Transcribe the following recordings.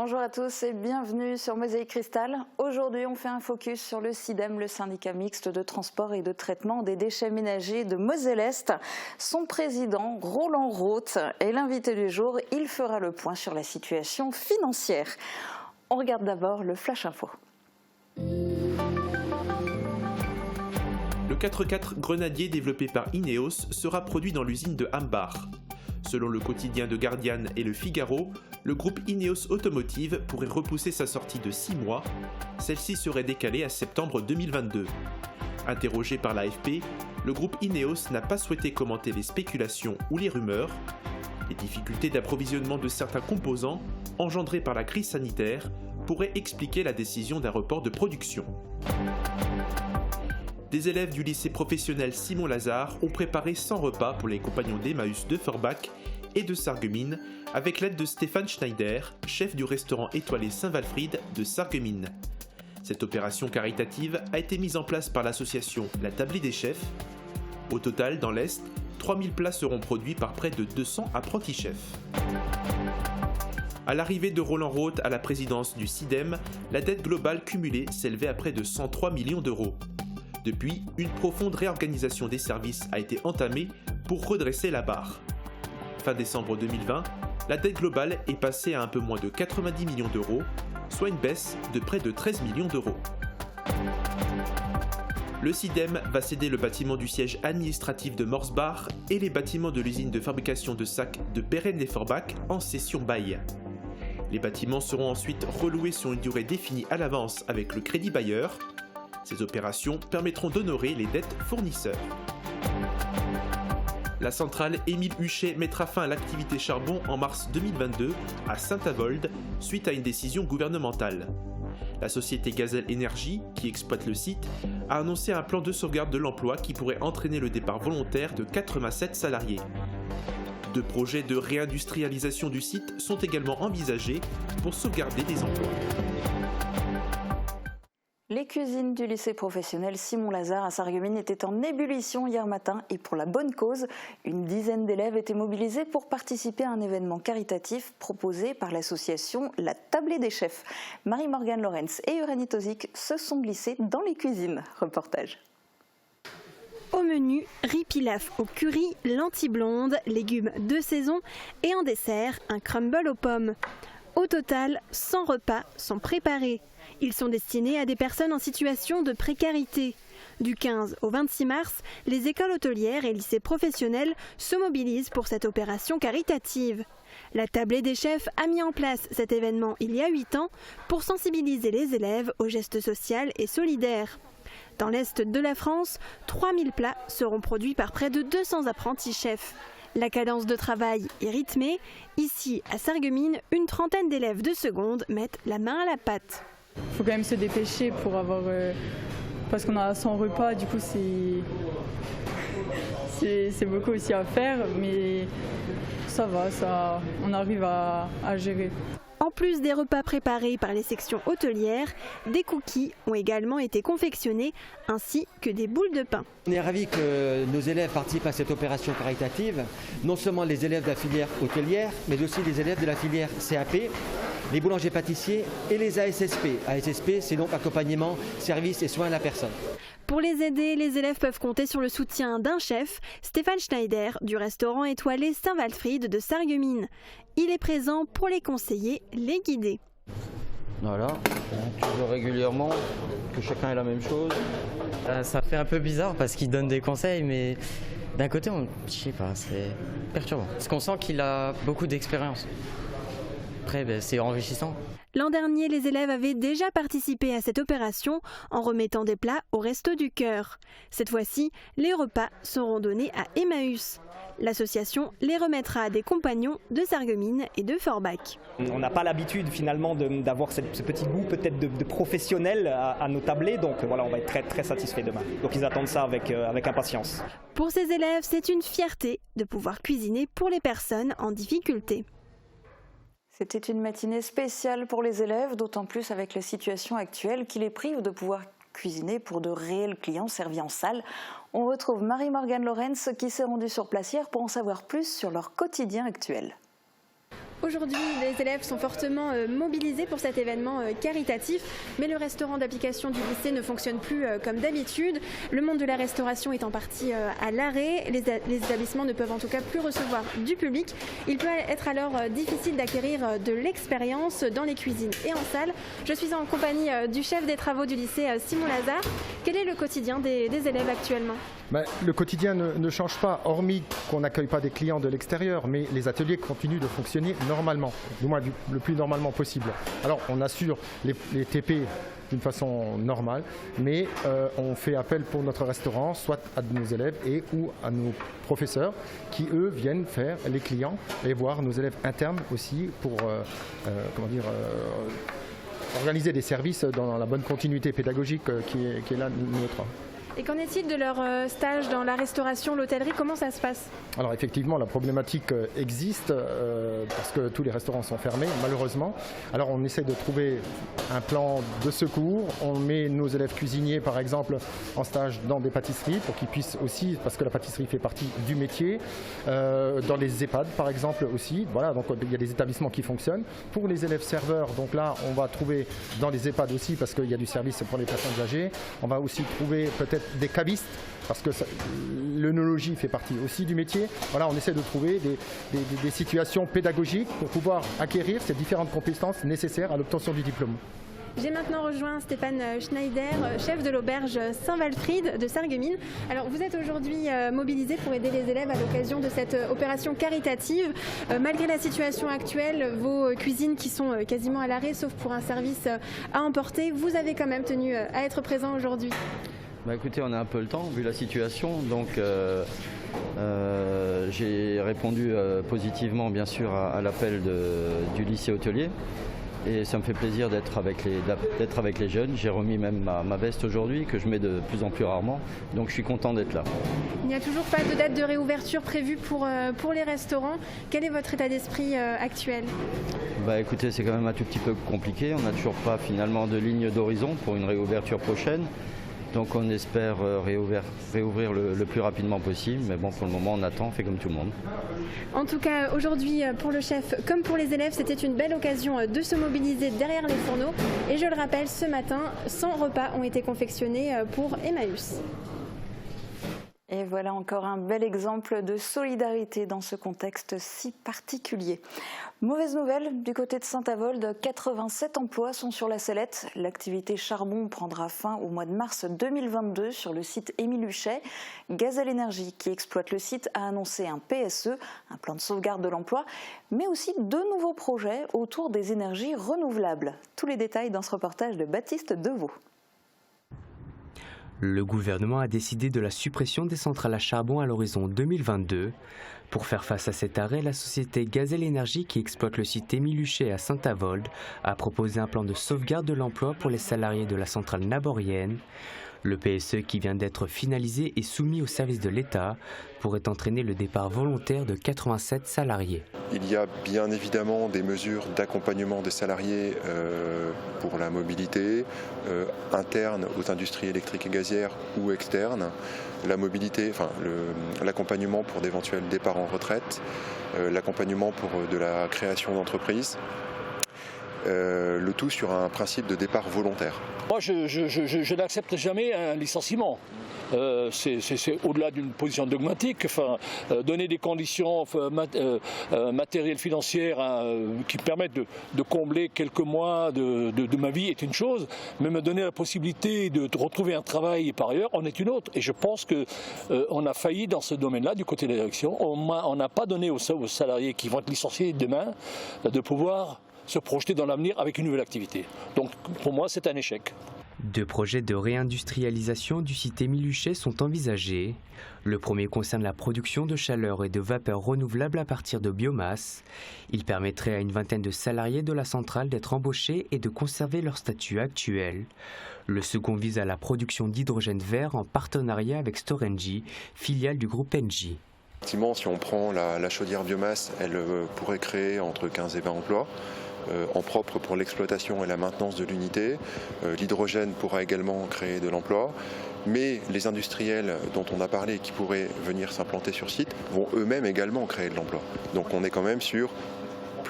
Bonjour à tous et bienvenue sur Mosaïque Cristal. Aujourd'hui, on fait un focus sur le SIDEM, le syndicat mixte de transport et de traitement des déchets ménagers de Moselle-Est. Son président, Roland Roth, est l'invité du jour. Il fera le point sur la situation financière. On regarde d'abord le Flash Info. Le 4x4 Grenadier développé par Ineos sera produit dans l'usine de Hambach. Selon le quotidien de Guardian et le Figaro, le groupe Ineos Automotive pourrait repousser sa sortie de 6 mois. Celle-ci serait décalée à septembre 2022. Interrogé par l'AFP, le groupe Ineos n'a pas souhaité commenter les spéculations ou les rumeurs. Les difficultés d'approvisionnement de certains composants, engendrées par la crise sanitaire, pourraient expliquer la décision d'un report de production. Des élèves du lycée professionnel Simon Lazare ont préparé 100 repas pour les compagnons d'Emmaüs de Forbach et de Sarreguemines avec l'aide de Stéphane Schneider, chef du restaurant étoilé Saint-Walfried de Sarreguemines. Cette opération caritative a été mise en place par l'association La Tablée des Chefs. Au total, dans l'Est, 3000 plats seront produits par près de 200 apprentis chefs. À l'arrivée de Roland Roth à la présidence du SIDEM, la dette globale cumulée s'élevait à près de 103 millions d'euros. Depuis, une profonde réorganisation des services a été entamée pour redresser la barre. Fin décembre 2020, la dette globale est passée à un peu moins de 90 millions d'euros, soit une baisse de près de 13 millions d'euros. Le SIDEM va céder le bâtiment du siège administratif de Morsbach et les bâtiments de l'usine de fabrication de sacs de Beren-les-Forbach en cession bail. Les bâtiments seront ensuite reloués sur une durée définie à l'avance avec le crédit bailleur. Ces opérations permettront d'honorer les dettes fournisseurs. La centrale Émile Huchet mettra fin à l'activité charbon en mars 2022 à Saint-Avold suite à une décision gouvernementale. La société Gazelle Énergie, qui exploite le site, a annoncé un plan de sauvegarde de l'emploi qui pourrait entraîner le départ volontaire de 87 salariés. 2 projets de réindustrialisation du site sont également envisagés pour sauvegarder des emplois. Les cuisines du lycée professionnel Simon Lazare à Sarreguemines étaient en ébullition hier matin et pour la bonne cause, une dizaine d'élèves étaient mobilisés pour participer à un événement caritatif proposé par l'association La Tablée des Chefs. Marie-Morgane Lorenz et Uranie Tozic se sont glissés dans les cuisines. Reportage. Au menu, riz pilaf au curry, lentilles blondes, légumes de saison et en dessert, un crumble aux pommes. Au total, 100 repas sont préparés. Ils sont destinés à des personnes en situation de précarité. Du 15 au 26 mars, les écoles hôtelières et lycées professionnels se mobilisent pour cette opération caritative. La Tablée des Chefs a mis en place cet événement il y a 8 ans pour sensibiliser les élèves au geste social et solidaire. Dans l'Est de la France, 3000 plats seront produits par près de 200 apprentis chefs. La cadence de travail est rythmée. Ici, à Sarreguemines, une trentaine d'élèves de seconde mettent la main à la pâte. Il faut quand même se dépêcher pour avoir... parce qu'on a 100 repas, du coup c'est beaucoup aussi à faire, mais ça va, on arrive à gérer. En plus des repas préparés par les sections hôtelières, des cookies ont également été confectionnés, ainsi que des boules de pain. On est ravis que nos élèves participent à cette opération caritative, non seulement les élèves de la filière hôtelière, mais aussi les élèves de la filière CAP, les boulangers-pâtissiers et les ASSP. ASSP, c'est donc accompagnement, service et soins à la personne. Pour les aider, les élèves peuvent compter sur le soutien d'un chef, Stéphane Schneider, du restaurant étoilé Saint-Walfried de Sarreguemines. Il est présent pour les conseiller, les guider. Voilà, toujours régulièrement, que chacun ait la même chose. Ça fait un peu bizarre parce qu'il donne des conseils, mais d'un côté, je sais pas, c'est perturbant. Parce qu'on sent qu'il a beaucoup d'expérience. Après, c'est enrichissant. L'an dernier, les élèves avaient déjà participé à cette opération en remettant des plats au Resto du Cœur. Cette fois-ci, les repas seront donnés à Emmaüs. L'association les remettra à des compagnons de Sarreguemines et de Forbach. On n'a pas l'habitude finalement d'avoir ce petit goût peut-être de professionnel à nos tablés, donc voilà, on va être très, très satisfaits demain. Donc ils attendent ça avec impatience. Pour ces élèves, c'est une fierté de pouvoir cuisiner pour les personnes en difficulté. C'était une matinée spéciale pour les élèves, d'autant plus avec la situation actuelle qui les prive de pouvoir cuisiner pour de réels clients servis en salle. On retrouve Marie-Morgane Lorenz qui s'est rendue sur place hier pour en savoir plus sur leur quotidien actuel. Aujourd'hui, les élèves sont fortement mobilisés pour cet événement caritatif, mais le restaurant d'application du lycée ne fonctionne plus comme d'habitude. Le monde de la restauration est en partie à l'arrêt. Les établissements ne peuvent en tout cas plus recevoir du public. Il peut être alors difficile d'acquérir de l'expérience dans les cuisines et en salle. Je suis en compagnie du chef des travaux du lycée Simon Lazare. Quel est le quotidien des élèves actuellement ? Le quotidien ne change pas, hormis qu'on n'accueille pas des clients de l'extérieur, mais les ateliers continuent de fonctionner normalement, du moins le plus normalement possible. Alors on assure les TP d'une façon normale, mais on fait appel pour notre restaurant, soit à nos élèves ou à nos professeurs qui, eux, viennent faire les clients et voir nos élèves internes aussi pour organiser des services dans la bonne continuité pédagogique qui est là nôtre. Et qu'en est-il de leur stage dans la restauration, l'hôtellerie? Comment ça se passe? Alors effectivement, la problématique existe parce que tous les restaurants sont fermés, malheureusement. Alors on essaie de trouver un plan de secours. On met nos élèves cuisiniers, par exemple, en stage dans des pâtisseries pour qu'ils puissent aussi, parce que la pâtisserie fait partie du métier, dans les EHPAD, par exemple, aussi. Voilà, donc il y a des établissements qui fonctionnent. Pour les élèves serveurs, donc là, on va trouver dans les EHPAD aussi, parce qu'il y a du service pour les personnes âgées. On va aussi trouver peut-être des cavistes, parce que l'œnologie fait partie aussi du métier. Voilà, on essaie de trouver des situations pédagogiques pour pouvoir acquérir ces différentes compétences nécessaires à l'obtention du diplôme. J'ai maintenant rejoint Stéphane Schneider, chef de l'auberge Saint-Walfried de Sarreguemines. Alors vous êtes aujourd'hui mobilisé pour aider les élèves à l'occasion de cette opération caritative. Malgré la situation actuelle, vos cuisines qui sont quasiment à l'arrêt, sauf pour un service à emporter, vous avez quand même tenu à être présent aujourd'hui. Écoutez, on a un peu le temps vu la situation, donc j'ai répondu positivement bien sûr à l'appel du lycée hôtelier et ça me fait plaisir d'être avec les jeunes. J'ai remis même ma veste aujourd'hui que je mets de plus en plus rarement, donc je suis content d'être là. Il n'y a toujours pas de date de réouverture prévue pour les restaurants. Quel est votre état d'esprit actuel ? Écoutez, c'est quand même un tout petit peu compliqué, on n'a toujours pas finalement de ligne d'horizon pour une réouverture prochaine. Donc on espère réouvrir le plus rapidement possible, mais bon, pour le moment on attend, on fait comme tout le monde. En tout cas, aujourd'hui, pour le chef comme pour les élèves, c'était une belle occasion de se mobiliser derrière les fourneaux. Et je le rappelle, ce matin, 100 repas ont été confectionnés pour Emmaüs. Et voilà encore un bel exemple de solidarité dans ce contexte si particulier. Mauvaise nouvelle, du côté de Saint-Avold, 87 emplois sont sur la sellette. L'activité charbon prendra fin au mois de mars 2022 sur le site Émile Huchet. Gazelle Énergie, qui exploite le site, a annoncé un PSE, un plan de sauvegarde de l'emploi, mais aussi 2 nouveaux projets autour des énergies renouvelables. Tous les détails dans ce reportage de Baptiste Deveau. Le gouvernement a décidé de la suppression des centrales à charbon à l'horizon 2022. Pour faire face à cet arrêt, la société Gazelle Énergie, qui exploite le site Émile Huchet à Saint-Avold, a proposé un plan de sauvegarde de l'emploi pour les salariés de la centrale naborienne. Le PSE, qui vient d'être finalisé et soumis au service de l'État, pourrait entraîner le départ volontaire de 87 salariés. Il y a bien évidemment des mesures d'accompagnement des salariés pour la mobilité, interne aux industries électriques et gazières ou externe, la mobilité, l'accompagnement pour d'éventuels départs en retraite, l'accompagnement pour de la création d'entreprises. Le tout sur un principe de départ volontaire. Moi, je n'accepte jamais un licenciement. C'est au-delà d'une position dogmatique. Donner des conditions matérielles, financières qui permettent de combler quelques mois de ma vie est une chose, mais me donner la possibilité de retrouver un travail par ailleurs en est une autre. Et je pense qu'on a failli dans ce domaine-là du côté de la direction. On n'a pas donné aux salariés qui vont être licenciés demain de pouvoir se projeter dans l'avenir avec une nouvelle activité. Donc pour moi, c'est un échec. 2 projets de réindustrialisation du site Émile Huchet sont envisagés. Le premier concerne la production de chaleur et de vapeur renouvelables à partir de biomasse. Il permettrait à une vingtaine de salariés de la centrale d'être embauchés et de conserver leur statut actuel. Le second vise à la production d'hydrogène vert en partenariat avec Storengy, filiale du groupe Engie. Effectivement, si on prend la chaudière biomasse, elle pourrait créer entre 15 et 20 emplois. En propre pour l'exploitation et la maintenance de l'unité. L'hydrogène pourra également créer de l'emploi, mais les industriels dont on a parlé qui pourraient venir s'implanter sur site vont eux-mêmes également créer de l'emploi. Donc on est quand même sur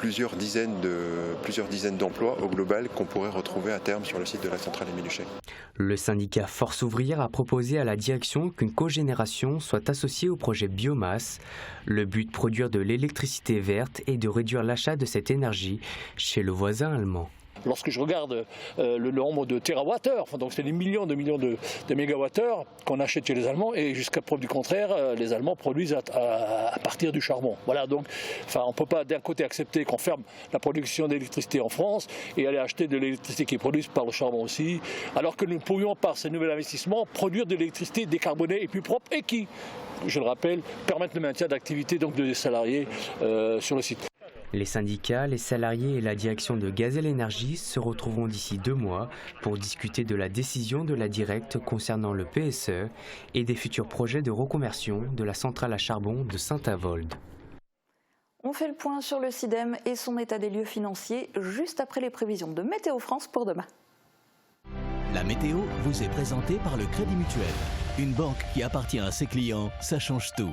plusieurs dizaines d'emplois au global qu'on pourrait retrouver à terme sur le site de la centrale Émile-Huchet. Le syndicat Force ouvrière a proposé à la direction qu'une cogénération soit associée au projet biomasse. Le but, produire de l'électricité verte et de réduire l'achat de cette énergie chez le voisin allemand. Lorsque je regarde le nombre de térawattheures, donc c'est des millions de mégawattheures qu'on achète chez les Allemands, et jusqu'à preuve du contraire, les Allemands produisent à partir du charbon. Voilà, donc on ne peut pas d'un côté accepter qu'on ferme la production d'électricité en France et aller acheter de l'électricité qui est produite par le charbon aussi, alors que nous pourrions par ces nouveaux investissements produire de l'électricité décarbonée et plus propre et qui, je le rappelle, permettent le maintien d'activité des salariés sur le site. Les syndicats, les salariés et la direction de Gazelle Énergie se retrouveront d'ici 2 mois pour discuter de la décision de la directe concernant le PSE et des futurs projets de reconversion de la centrale à charbon de Saint-Avold. On fait le point sur le SIDEM et son état des lieux financiers juste après les prévisions de Météo France pour demain. La météo vous est présentée par le Crédit Mutuel. Une banque qui appartient à ses clients, ça change tout.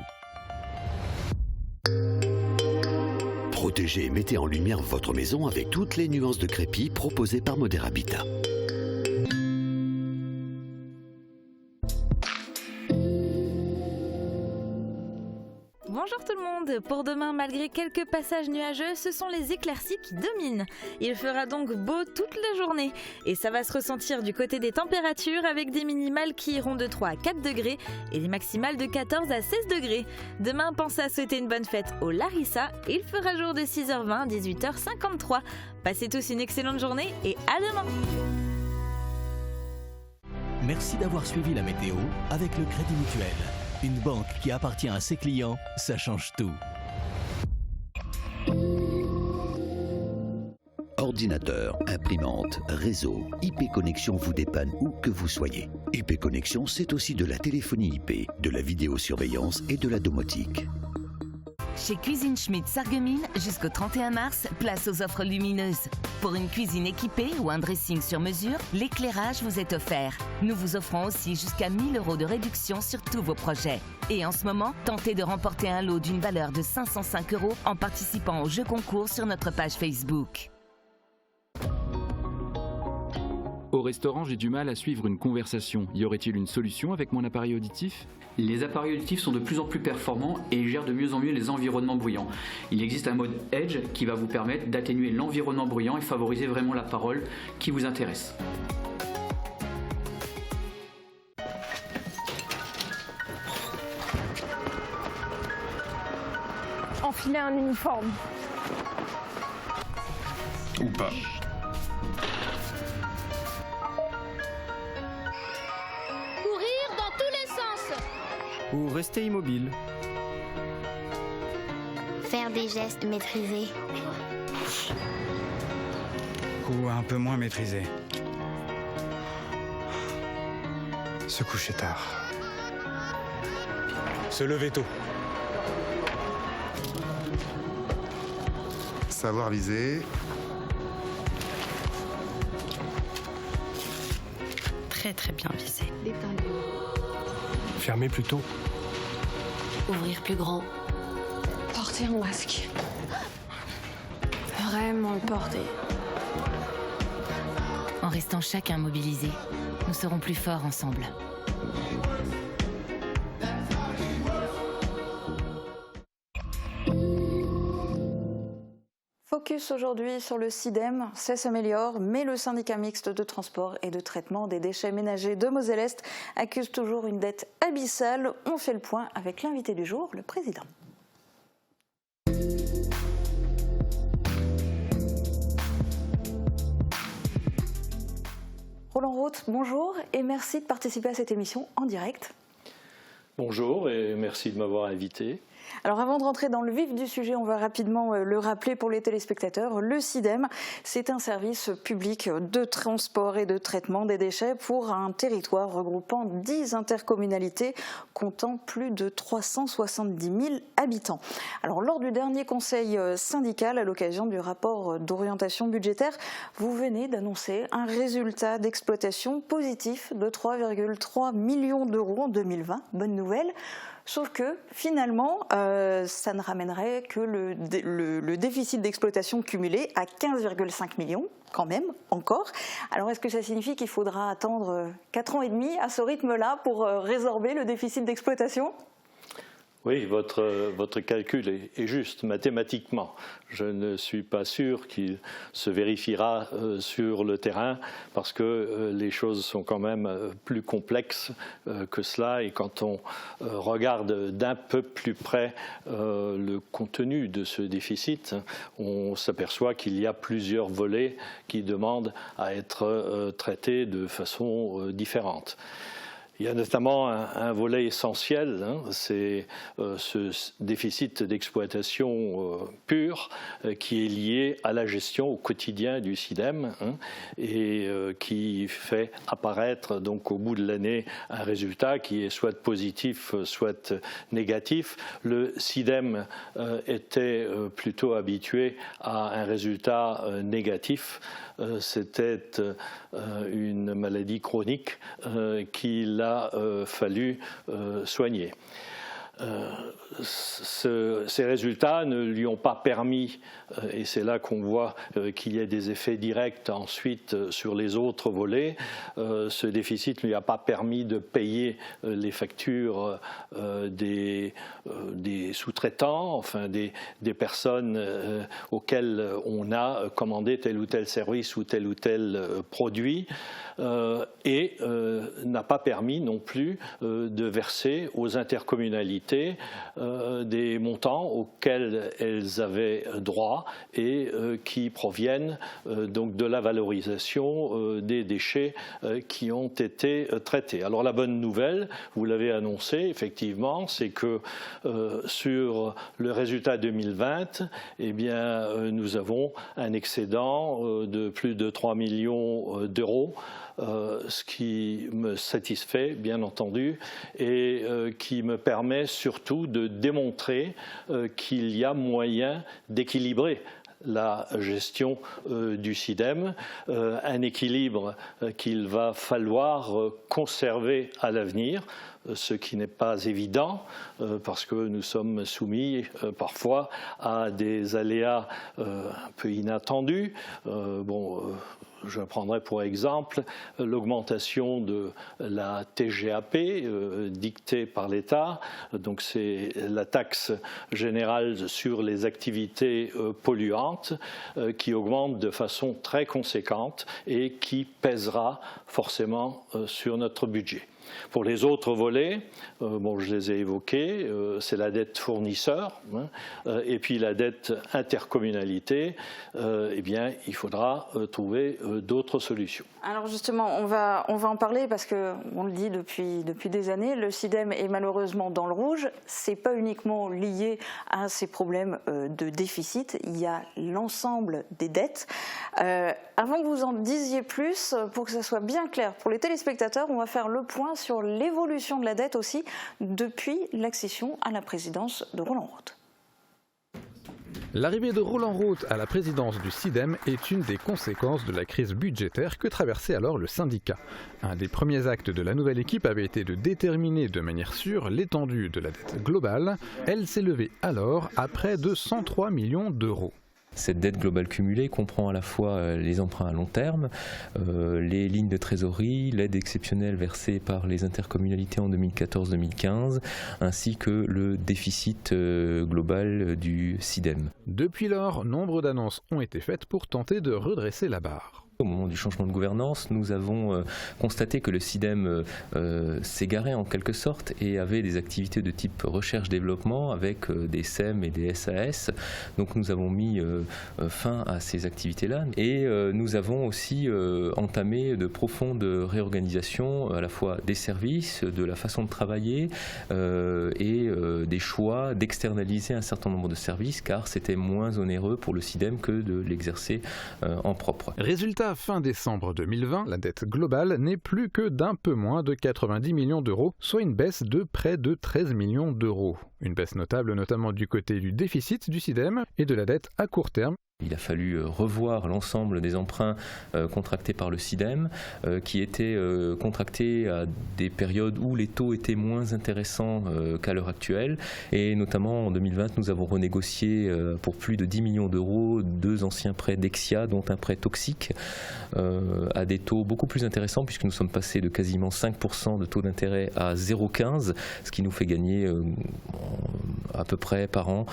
Protégez et mettez en lumière votre maison avec toutes les nuances de crépi proposées par Moder Habitat. Bonjour tout le monde, pour demain, malgré quelques passages nuageux, ce sont les éclaircies qui dominent. Il fera donc beau toute la journée et ça va se ressentir du côté des températures avec des minimales qui iront de 3 à 4 degrés et des maximales de 14 à 16 degrés. Demain, pensez à souhaiter une bonne fête au Larissa et il fera jour de 6h20 à 18h53. Passez tous une excellente journée et à demain. Merci d'avoir suivi la météo avec le Crédit Mutuel. Une banque qui appartient à ses clients, ça change tout. Ordinateur, imprimante, réseau, IP Connexion vous dépanne où que vous soyez. IP Connexion, c'est aussi de la téléphonie IP, de la vidéosurveillance et de la domotique. Chez Cuisine Schmidt Sarreguemines, jusqu'au 31 mars, place aux offres lumineuses. Pour une cuisine équipée ou un dressing sur mesure, l'éclairage vous est offert. Nous vous offrons aussi jusqu'à 1 000 € de réduction sur tous vos projets. Et en ce moment, tentez de remporter un lot d'une valeur de 505 € en participant au jeu concours sur notre page Facebook. Au restaurant, j'ai du mal à suivre une conversation. Y aurait-il une solution avec mon appareil auditif ? Les appareils auditifs sont de plus en plus performants et gèrent de mieux en mieux les environnements bruyants. Il existe un mode Edge qui va vous permettre d'atténuer l'environnement bruyant et favoriser vraiment la parole qui vous intéresse. Enfiler un uniforme. Ou pas. Ou rester immobile. Faire des gestes maîtrisés. Ou un peu moins maîtrisés. Se coucher tard. Se lever tôt. Savoir viser. Très très bien visé. Fermer plus tôt. Ouvrir plus grand. Porter un masque. Vraiment le porter. En restant chacun mobilisé, nous serons plus forts ensemble. Focus aujourd'hui sur le SIDEM, ça s'améliore, mais le syndicat mixte de transport et de traitement des déchets ménagers de Moselle-Est accuse toujours une dette abyssale. On fait le point avec l'invité du jour, le président. Roland Roth, bonjour et merci de participer à cette émission en direct. Bonjour et merci de m'avoir invité. Alors avant de rentrer dans le vif du sujet, on va rapidement le rappeler pour les téléspectateurs. Le SIDEM, c'est un service public de transport et de traitement des déchets pour un territoire regroupant 10 intercommunalités comptant plus de 370 000 habitants. Alors lors du dernier conseil syndical, à l'occasion du rapport d'orientation budgétaire, vous venez d'annoncer un résultat d'exploitation positif de 3,3 millions d'euros en 2020. Bonne nouvelle. Sauf que finalement, ça ne ramènerait que le déficit d'exploitation cumulé à 15,5 millions, quand même, encore. Alors est-ce que ça signifie qu'il faudra attendre 4 ans et demi à ce rythme-là pour résorber le déficit d'exploitation ? Oui, votre calcul est juste mathématiquement. Je ne suis pas sûr qu'il se vérifiera sur le terrain parce que les choses sont quand même plus complexes que cela. Et quand on regarde d'un peu plus près le contenu de ce déficit, on s'aperçoit qu'il y a plusieurs volets qui demandent à être traités de façon différente. Il y a notamment un volet essentiel, c'est ce déficit d'exploitation pur qui est lié à la gestion au quotidien du SIDEM et qui fait apparaître donc au bout de l'année un résultat qui est soit positif, soit négatif. Le SIDEM était plutôt habitué à un résultat négatif. C'était une maladie chronique qu'il a fallu soigner. Ces résultats ne lui ont pas permis, et c'est là qu'on voit qu'il y a des effets directs ensuite sur les autres volets, ce déficit ne lui a pas permis de payer les factures des sous-traitants, enfin des personnes auxquelles on a commandé tel ou tel service ou tel produit, et n'a pas permis non plus de verser aux intercommunalités des montants auxquels elles avaient droit et qui proviennent donc de la valorisation des déchets qui ont été traités. Alors la bonne nouvelle, vous l'avez annoncé effectivement, c'est que sur le résultat 2020, eh bien, nous avons un excédent de plus de 3 millions d'euros. Ce qui me satisfait, bien entendu, et qui me permet surtout de démontrer qu'il y a moyen d'équilibrer la gestion du SIDEM, un équilibre qu'il va falloir conserver à l'avenir, ce qui n'est pas évident parce que nous sommes soumis parfois à des aléas un peu inattendus. Je prendrai pour exemple l'augmentation de la TGAP dictée par l'État. Donc c'est la taxe générale sur les activités polluantes qui augmente de façon très conséquente et qui pèsera forcément sur notre budget. Pour les autres volets, je les ai évoqués, c'est la dette fournisseur et puis la dette intercommunalité, eh bien, il faudra trouver d'autres solutions. Alors justement, on va en parler parce qu'on le dit depuis des années, le SIDEM est malheureusement dans le rouge. Ce n'est pas uniquement lié à ces problèmes de déficit, il y a l'ensemble des dettes. Avant que vous en disiez plus, pour que ça soit bien clair pour les téléspectateurs, on va faire le point sur l'évolution de la dette aussi depuis l'accession à la présidence de Roland Roth. L'arrivée de Roland Roth à la présidence du SIDEM est une des conséquences de la crise budgétaire que traversait alors le syndicat. Un des premiers actes de la nouvelle équipe avait été de déterminer de manière sûre l'étendue de la dette globale. Elle s'élevait alors à près de 103 millions d'euros. Cette dette globale cumulée comprend à la fois les emprunts à long terme, les lignes de trésorerie, l'aide exceptionnelle versée par les intercommunalités en 2014-2015, ainsi que le déficit global du SIDEM. Depuis lors, nombre d'annonces ont été faites pour tenter de redresser la barre. Au moment du changement de gouvernance, nous avons constaté que le SIDEM s'égarait en quelque sorte et avait des activités de type recherche-développement avec des SEM et des SAS. Donc nous avons mis fin à ces activités-là et nous avons aussi entamé de profondes réorganisations à la fois des services, de la façon de travailler et des choix d'externaliser un certain nombre de services car c'était moins onéreux pour le SIDEM que de l'exercer en propre. Résultat, fin décembre 2020, la dette globale n'est plus que d'un peu moins de 90 millions d'euros, soit une baisse de près de 13 millions d'euros. Une baisse notable notamment du côté du déficit du SIDEM et de la dette à court terme. Il a fallu revoir l'ensemble des emprunts contractés par le SIDEM, qui étaient contractés à des périodes où les taux étaient moins intéressants qu'à l'heure actuelle. Et notamment en 2020, nous avons renégocié pour plus de 10 millions d'euros 2 anciens prêts Dexia, dont un prêt toxique, à des taux beaucoup plus intéressants, puisque nous sommes passés de quasiment 5% de taux d'intérêt à 0,15, ce qui nous fait gagner à peu près par an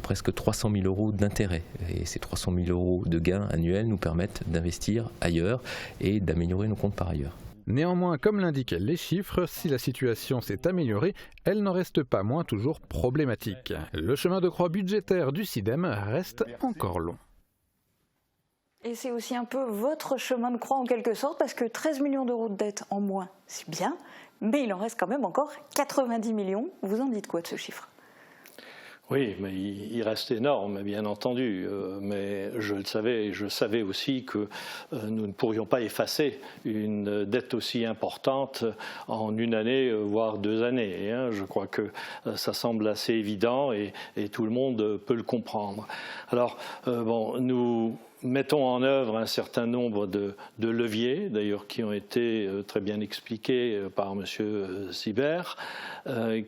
presque 300 000 euros d'intérêt. Et ces 300 000 euros de gains annuels nous permettent d'investir ailleurs et d'améliorer nos comptes par ailleurs. Néanmoins, comme l'indiquaient les chiffres, si la situation s'est améliorée, elle n'en reste pas moins toujours problématique. Le chemin de croix budgétaire du SIDEM reste encore long. Et c'est aussi un peu votre chemin de croix en quelque sorte, parce que 13 millions d'euros de dette en moins, c'est bien, mais il en reste quand même encore 90 millions. Vous en dites quoi de ce chiffre ? Oui, mais il reste énorme, bien entendu. Mais je le savais, et je savais aussi que nous ne pourrions pas effacer une dette aussi importante en une année, voire 2 années. Je crois que ça semble assez évident et tout le monde peut le comprendre. Alors, nous mettons en œuvre un certain nombre de leviers, d'ailleurs qui ont été très bien expliqués par M. Sibert,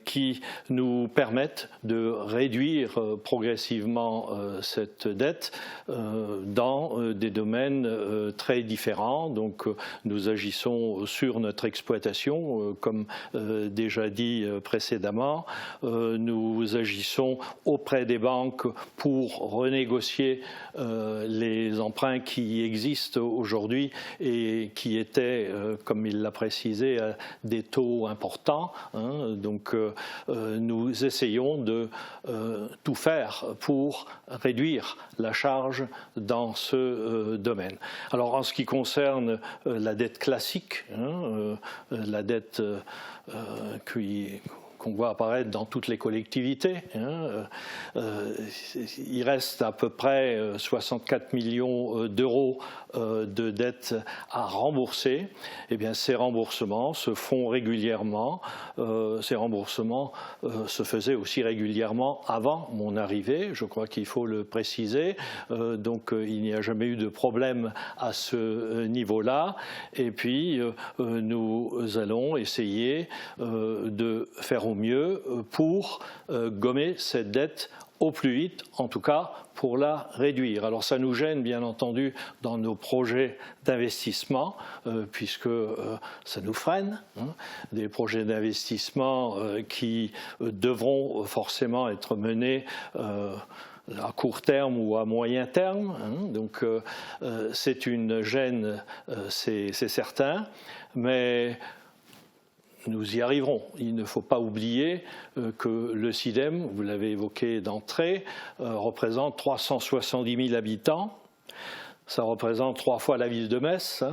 qui nous permettent de réduire progressivement cette dette dans des domaines très différents. Donc nous agissons sur notre exploitation, comme déjà dit précédemment. Nous agissons auprès des banques pour renégocier les emprunts qui existent aujourd'hui et qui étaient, comme il l'a précisé, à des taux importants. Donc nous essayons de tout faire pour réduire la charge dans ce domaine. Alors en ce qui concerne la dette classique, la dette qu'on voit apparaître dans toutes les collectivités. Il reste à peu près 64 millions d'euros de dettes à rembourser. Eh bien, ces remboursements se font régulièrement. Ces remboursements se faisaient aussi régulièrement avant mon arrivée. Je crois qu'il faut le préciser. Donc, il n'y a jamais eu de problème à ce niveau-là. Et puis, nous allons essayer de faire au mieux pour gommer cette dette au plus vite, en tout cas pour la réduire. Alors ça nous gêne bien entendu dans nos projets d'investissement, puisque ça nous freine, des projets d'investissement qui devront forcément être menés à court terme ou à moyen terme. Donc c'est une gêne, c'est certain, mais nous y arriverons. Il ne faut pas oublier que le SIDEM, vous l'avez évoqué d'entrée, représente 370 000 habitants. Ça représente 3 fois la ville de Metz.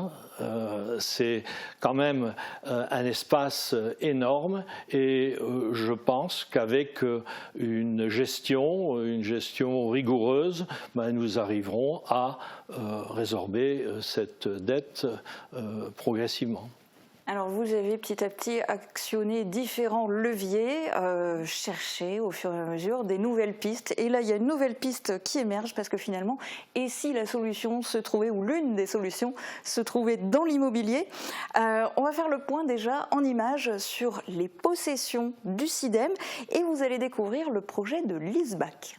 C'est quand même un espace énorme et je pense qu'avec une gestion rigoureuse, nous arriverons à résorber cette dette progressivement. Alors vous avez petit à petit actionné différents leviers, cherché au fur et à mesure des nouvelles pistes. Et là, il y a une nouvelle piste qui émerge parce que finalement, et si la solution se trouvait, ou l'une des solutions se trouvait dans l'immobilier, on va faire le point déjà en images sur les possessions du SIDEM et vous allez découvrir le projet de leaseback.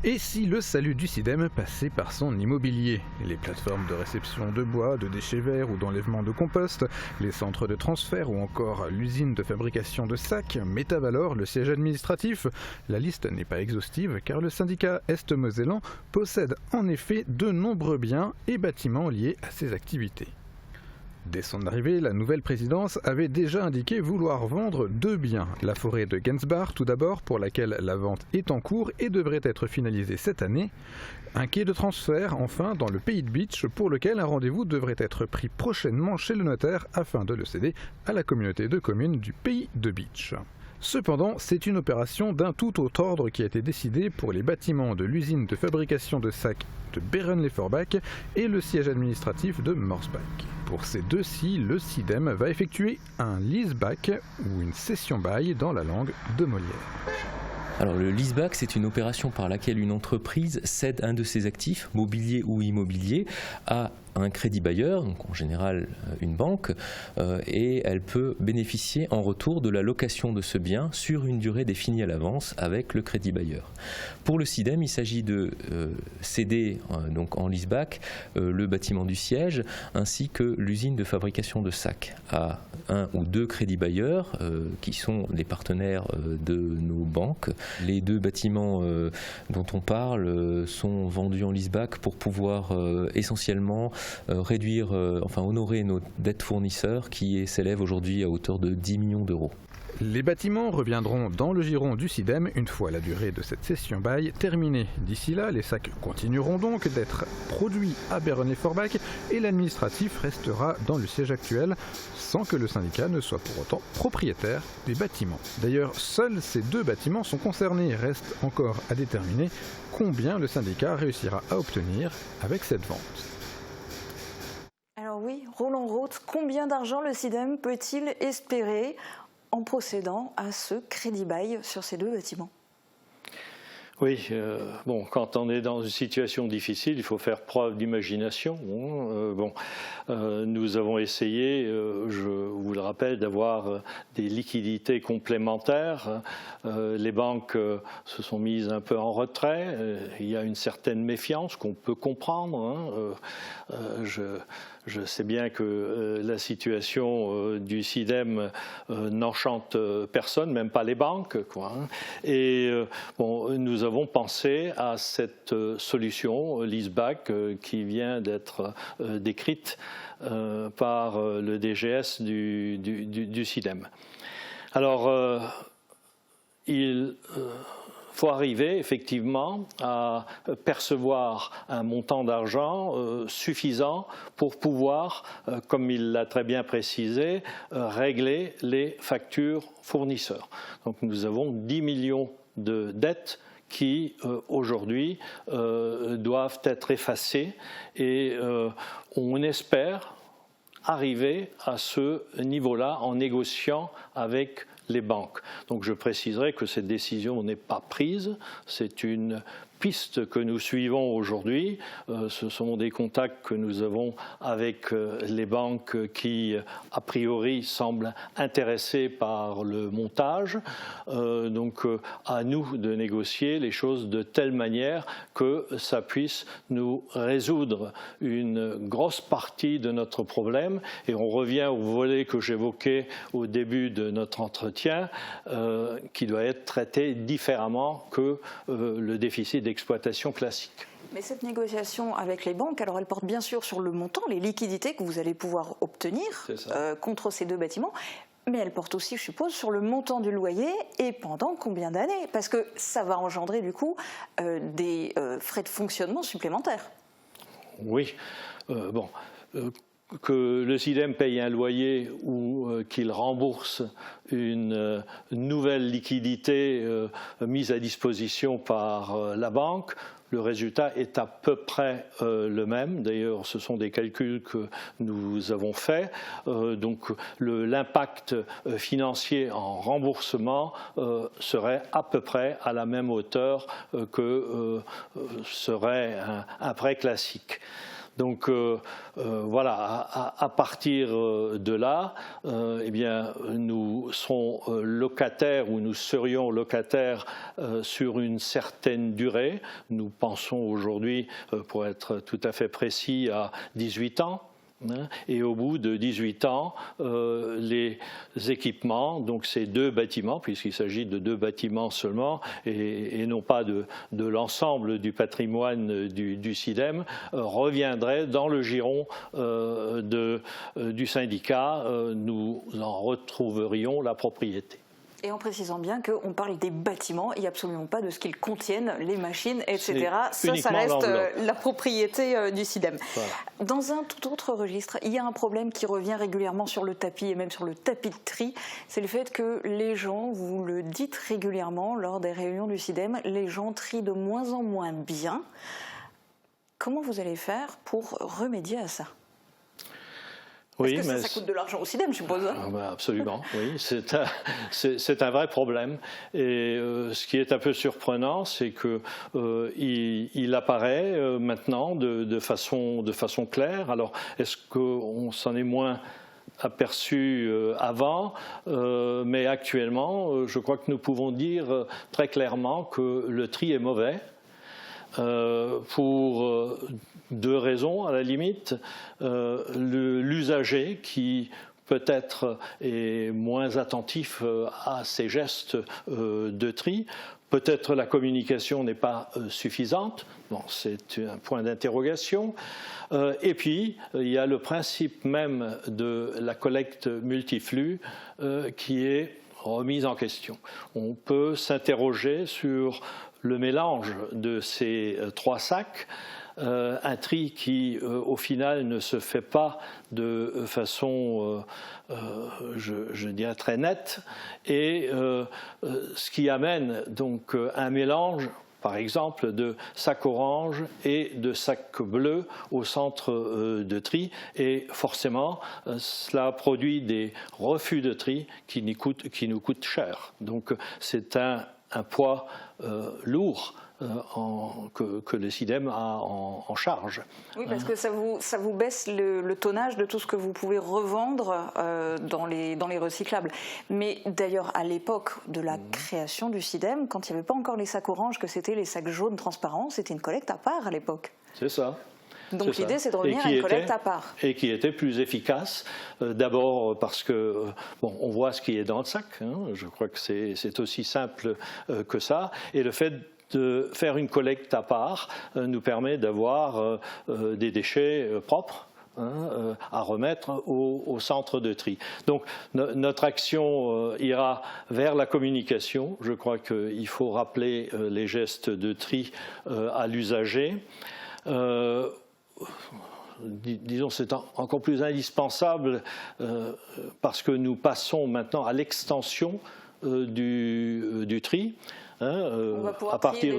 Et si le salut du SIDEM passait par son immobilier? Les plateformes de réception de bois, de déchets verts ou d'enlèvement de compost, les centres de transfert ou encore l'usine de fabrication de sacs, Métavalor, le siège administratif. La liste n'est pas exhaustive car le syndicat Est-Mosellan possède en effet de nombreux biens et bâtiments liés à ses activités. Dès son arrivée, la nouvelle présidence avait déjà indiqué vouloir vendre 2 biens. La forêt de Gensbach, tout d'abord, pour laquelle la vente est en cours et devrait être finalisée cette année. Un quai de transfert, enfin, dans le pays de Bitche, pour lequel un rendez-vous devrait être pris prochainement chez le notaire afin de le céder à la communauté de communes du pays de Bitche. Cependant, c'est une opération d'un tout autre ordre qui a été décidée pour les bâtiments de l'usine de fabrication de sacs de Beeren-les-Forbach et le siège administratif de Morsbach. Pour ces deux-ci, le SIDEM va effectuer un leaseback ou une cession-bail dans la langue de Molière. Alors le leaseback, c'est une opération par laquelle une entreprise cède un de ses actifs, mobilier ou immobilier, à un crédit bailleur, donc en général une banque, et elle peut bénéficier en retour de la location de ce bien sur une durée définie à l'avance avec le crédit bailleur. Pour le SIDEM, il s'agit de céder donc en leaseback le bâtiment du siège ainsi que l'usine de fabrication de sacs à un ou deux crédits bailleurs qui sont les partenaires de nos banques. Les deux bâtiments dont on parle sont vendus en leaseback pour pouvoir essentiellement réduire, enfin honorer nos dettes fournisseurs qui s'élèvent aujourd'hui à hauteur de 10 millions d'euros. Les bâtiments reviendront dans le giron du SIDEM une fois la durée de cette session bail terminée. D'ici là, les sacs continueront donc d'être produits à Beyronnet-Forbach et l'administratif restera dans le siège actuel sans que le syndicat ne soit pour autant propriétaire des bâtiments. D'ailleurs, seuls ces deux bâtiments sont concernés. Reste encore à déterminer combien le syndicat réussira à obtenir avec cette vente. Alors oui, Roland Roth, combien d'argent le SIDEM peut-il espérer en procédant à ce crédit bail sur ces deux bâtiments? Oui, bon, quand on est dans une situation difficile, il faut faire preuve d'imagination. Nous avons essayé, je vous le rappelle, d'avoir des liquidités complémentaires. Les banques se sont mises un peu en retrait. Il y a une certaine méfiance qu'on peut comprendre. Je sais bien que la situation du SIDEM n'enchante personne, même pas les banques, Et nous avons pensé à cette solution leaseback qui vient d'être décrite par le DGS du SIDEM. Alors, il faut arriver effectivement à percevoir un montant d'argent suffisant pour pouvoir, comme il l'a très bien précisé, régler les factures fournisseurs. Donc nous avons 10 millions de dettes qui aujourd'hui doivent être effacées et on espère arriver à ce niveau-là en négociant avec les banques. Donc je préciserai que cette décision n'est pas prise, c'est une piste que nous suivons aujourd'hui. Ce sont des contacts que nous avons avec les banques qui, a priori, semblent intéressées par le montage. Donc, à nous de négocier les choses de telle manière que ça puisse nous résoudre une grosse partie de notre problème. Et on revient au volet que j'évoquais au début de notre entretien, qui doit être traité différemment que le déficit d'exploitation classique. Mais cette négociation avec les banques, alors elle porte bien sûr sur le montant, les liquidités que vous allez pouvoir obtenir contre ces deux bâtiments, mais elle porte aussi, je suppose, sur le montant du loyer et pendant combien d'années? Parce que ça va engendrer du coup des frais de fonctionnement supplémentaires. Oui, que le SIDEM paye un loyer ou qu'il rembourse une nouvelle liquidité mise à disposition par la banque, le résultat est à peu près le même. D'ailleurs, ce sont des calculs que nous avons faits. Donc, l'impact financier en remboursement serait à peu près à la même hauteur que serait un prêt classique. Donc voilà, à partir de là, eh bien, nous serons locataires ou nous serions locataires sur une certaine durée. Nous pensons aujourd'hui, pour être tout à fait précis, à 18 ans. Et au bout de 18 ans, les équipements, donc ces deux bâtiments, puisqu'il s'agit de deux bâtiments seulement, et non pas de l'ensemble du patrimoine du SIDEM, reviendraient dans le giron du syndicat. Nous en retrouverions la propriété. Et en précisant bien qu'on parle des bâtiments et absolument pas de ce qu'ils contiennent, les machines, etc. Ça reste la propriété du SIDEM. Voilà. Dans un tout autre registre, il y a un problème qui revient régulièrement sur le tapis et même sur le tapis de tri. C'est le fait que les gens, vous le dites régulièrement lors des réunions du SIDEM, les gens trient de moins en moins bien. Comment vous allez faire pour remédier à ça ? Parce que ça coûte de l'argent au CIDEM, je suppose. Absolument, oui. C'est un vrai problème. Et ce qui est un peu surprenant, c'est qu'il apparaît maintenant de façon claire. Alors, est-ce qu'on s'en est moins aperçu avant, mais actuellement, je crois que nous pouvons dire très clairement que le tri est mauvais. Pour deux raisons à la limite. L'usager qui peut-être est moins attentif à ces gestes de tri. Peut-être la communication n'est pas suffisante. Bon, c'est un point d'interrogation. Et puis, il y a le principe même de la collecte multiflux qui est remis en question. On peut s'interroger sur le mélange de ces 3 sacs, un tri qui, au final, ne se fait pas de façon, je dirais, très nette, et ce qui amène donc un mélange, par exemple, de sacs orange et de sacs bleus au centre de tri, et forcément, cela produit des refus de tri qui nous coûtent cher. Donc, c'est un poids lourd que le CIDEM a en charge. Oui, parce que ça vous baisse le tonnage de tout ce que vous pouvez revendre dans les recyclables. Mais d'ailleurs, à l'époque de la création du CIDEM, quand il n'y avait pas encore les sacs orange, que c'était les sacs jaunes transparents, c'était une collecte à part à l'époque. C'est ça. Donc l'idée, c'est de revenir à une collecte à part. Et qui était plus efficace, d'abord parce que, on voit ce qui est dans le sac, hein, je crois que c'est aussi simple que ça, et le fait de faire une collecte à part nous permet d'avoir des déchets propres à remettre au centre de tri. Donc notre action ira vers la communication. Je crois qu'il faut rappeler les gestes de tri à l'usager. Disons, c'est encore plus indispensable parce que nous passons maintenant à l'extension du tri. À partir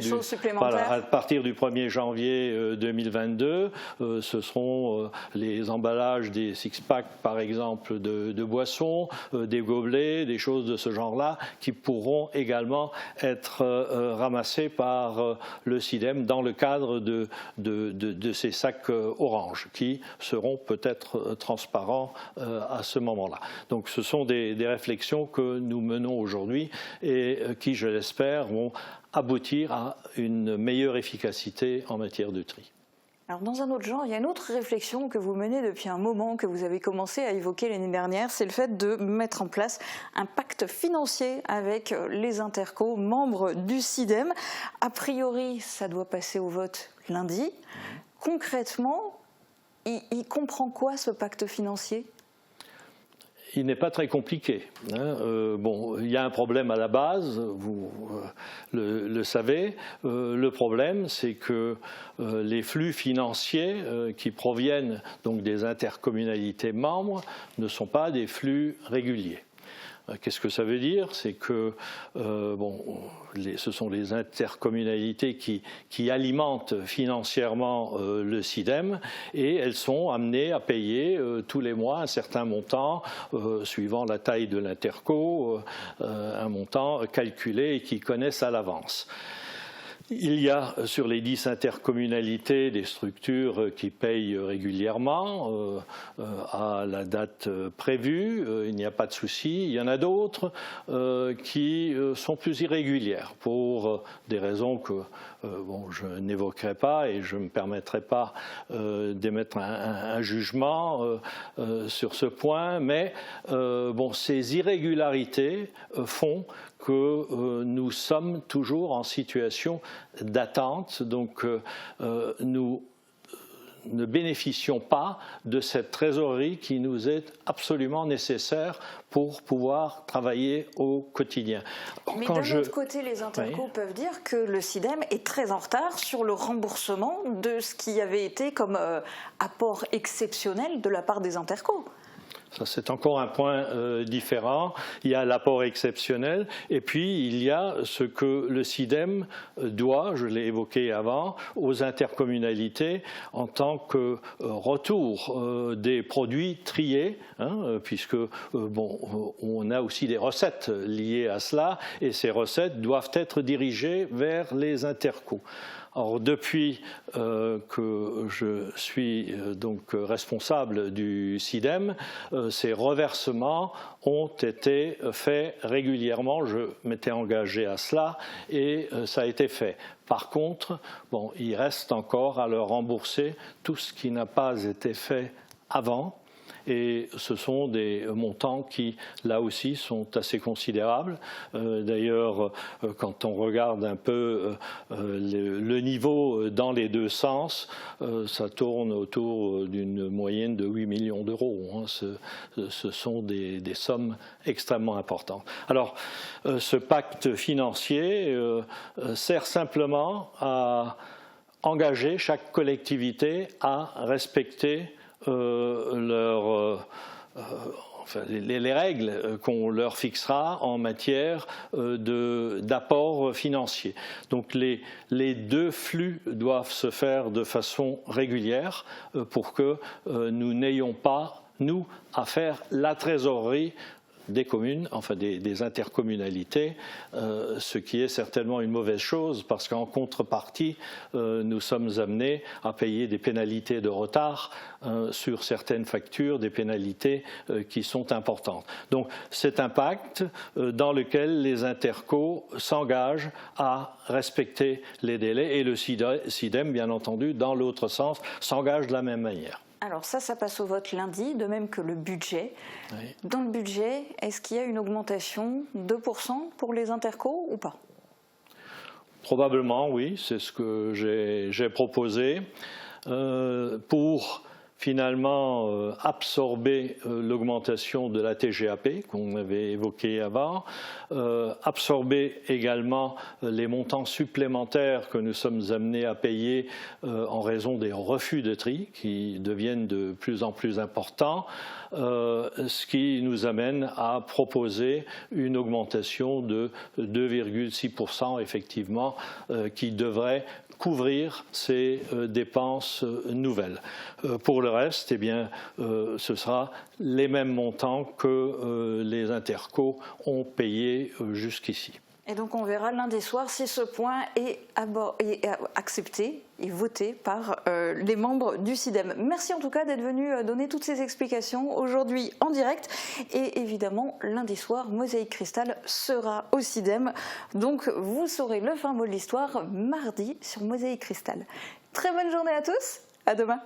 du 1er janvier 2022, ce seront les emballages des six-packs, par exemple, de boissons, des gobelets, des choses de ce genre-là, qui pourront également être ramassés par le CIDEM dans le cadre de ces sacs orange, qui seront peut-être transparents à ce moment-là. Donc ce sont des réflexions que nous menons aujourd'hui et qui, je l'espère, vont aboutir à une meilleure efficacité en matière de tri. Alors dans un autre genre, il y a une autre réflexion que vous menez depuis un moment, que vous avez commencé à évoquer l'année dernière, c'est le fait de mettre en place un pacte financier avec les intercos membres du CIDEM. A priori, ça doit passer au vote lundi. Concrètement, il comprend quoi ce pacte financier ? Il n'est pas très compliqué. Il y a un problème à la base, vous le savez. Le problème, c'est que les flux financiers qui proviennent donc des intercommunalités membres ne sont pas des flux réguliers. Qu'est-ce que ça veut dire? C'est que ce sont les intercommunalités qui alimentent financièrement le CIDEM et elles sont amenées à payer tous les mois un certain montant, suivant la taille de l'interco, un montant calculé et qu'ils connaissent à l'avance. Il y a sur les 10 intercommunalités des structures qui payent régulièrement à la date prévue, il n'y a pas de souci. Il y en a d'autres qui sont plus irrégulières pour des raisons que je n'évoquerai pas et je ne me permettrai pas d'émettre un jugement sur ce point, mais ces irrégularités font que nous sommes toujours en situation d'attente, donc nous ne bénéficions pas de cette trésorerie qui nous est absolument nécessaire pour pouvoir travailler au quotidien. Mais d'un autre côté, les intercos peuvent dire que le CIDEM est très en retard sur le remboursement de ce qui avait été comme apport exceptionnel de la part des intercos. Ça, c'est encore un point différent. Il y a l'apport exceptionnel et puis il y a ce que le SIDEM doit, je l'ai évoqué avant, aux intercommunalités en tant que retour des produits triés, puisque on a aussi des recettes liées à cela et ces recettes doivent être dirigées vers les intercos. Or, depuis que je suis donc responsable du SIDEM, ces reversements ont été faits régulièrement. Je m'étais engagé à cela et ça a été fait. Par contre, il reste encore à leur rembourser tout ce qui n'a pas été fait avant. Et ce sont des montants qui, là aussi, sont assez considérables. D'ailleurs, quand on regarde un peu le niveau dans les deux sens, ça tourne autour d'une moyenne de 8 millions d'euros. Ce sont des sommes extrêmement importantes. Alors, ce pacte financier sert simplement à engager chaque collectivité à respecter les règles qu'on leur fixera en matière d'apport financier. Donc les deux flux doivent se faire de façon régulière pour que nous n'ayons pas, nous, à faire la trésorerie des communes, enfin des intercommunalités, ce qui est certainement une mauvaise chose parce qu'en contrepartie, nous sommes amenés à payer des pénalités de retard sur certaines factures, des pénalités qui sont importantes. Donc c'est un pacte dans lequel les intercos s'engagent à respecter les délais et le SIDEM, bien entendu, dans l'autre sens, s'engage de la même manière. Alors ça passe au vote lundi, de même que le budget. Oui. Dans le budget, est-ce qu'il y a une augmentation de 2% pour les intercos ou pas? Probablement, oui, c'est ce que j'ai proposé pour finalement absorber l'augmentation de la TGAP qu'on avait évoquée avant, absorber également les montants supplémentaires que nous sommes amenés à payer en raison des refus de tri qui deviennent de plus en plus importants, ce qui nous amène à proposer une augmentation de 2,6% effectivement qui devrait couvrir ces dépenses nouvelles. Pour le reste, eh bien, ce sera les mêmes montants que les intercos ont payés jusqu'ici. Et donc on verra lundi soir si ce point est accepté et voté par les membres du SIDEM. Merci en tout cas d'être venu donner toutes ces explications aujourd'hui en direct. Et évidemment, lundi soir, Mosaïque Cristal sera au SIDEM. Donc vous saurez le fin mot de l'histoire mardi sur Mosaïque Cristal. Très bonne journée à tous, à demain.